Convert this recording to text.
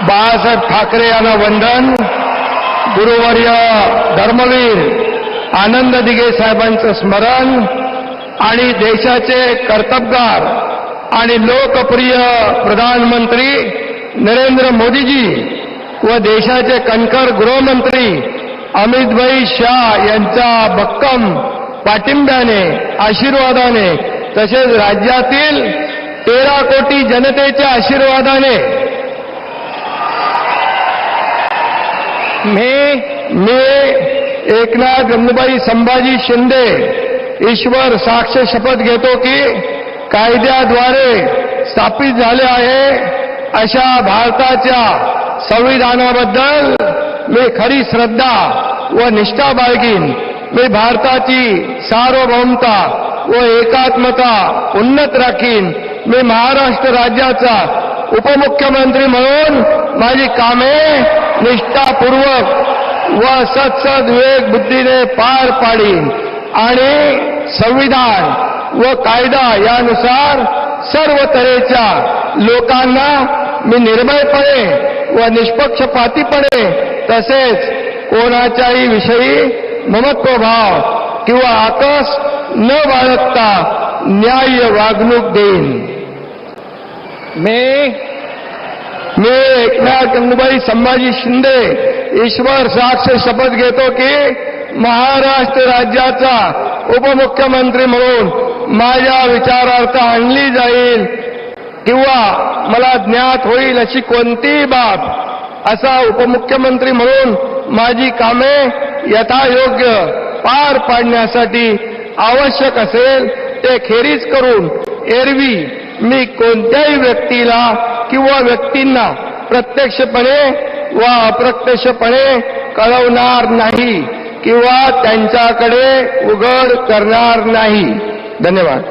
बाळासाहेब ठाकरे यांना वंदन. गुरुवर्य धर्मवीर आनंद दिघे साहेबांचं स्मरण आणि देशाचे कर्तबगार आणि लोकप्रिय प्रधानमंत्री नरेंद्र मोदीजी व देशाचे कणखर गृहमंत्री अमितभाई शाह यांच्या भक्कम पाठिंब्याने, आशीर्वादाने, तसेच राज्यातील 13 कोटी जनतेच्या आशीर्वादाने मी एकनाथ गंगूबाई संभाजी शिंदे ईश्वर साक्ष शपथ घेतो की कायद्याद्वारे स्थापित झाले आहे अशा भारताच्या संविधानाबद्दल मी खरी श्रद्धा व निष्ठा बाळगीन. मी भारताची सार्वभौमता व एकात्मता उन्नत राखीन. मी महाराष्ट्र राज्याचा उपमुख्यमंत्री म्हणून माझी कामे निष्ठापूर्वक व सत्सद बुद्धीने पार पाडीन आणि संविधान व कायदा यानुसार सर्व तऱ्हेच्या लोकांना मी निर्भयपणे व निष्पक्षपातीपणे तसेच कोणाच्याही विषयी ममत्वभाव किंवा आकस न बाळगता न्याय्य वागणूक देईन. मी एकनाथ गंगूबाई संभाजी शिंदे ईश्वर साक्ष शपथ घेतो की महाराष्ट्र राज्याचा उपमुख्यमंत्री म्हणून माझ्या विचारार्थ आणली जाईल किंवा मला ज्ञात होईल अशी कोणतीही बाब असा उपमुख्यमंत्री म्हणून माझी कामे यथायोग्य पार पाडण्यासाठी आवश्यक असेल ते खेरीज करून एरवी मी कोणत्याही व्यक्तीला किंवा व्यक्तींना प्रत्यक्षपणे व अप्रत्यक्षपणे कळवणार नाही किंवा त्यांच्याकडे उघड करणार नाही. धन्यवाद.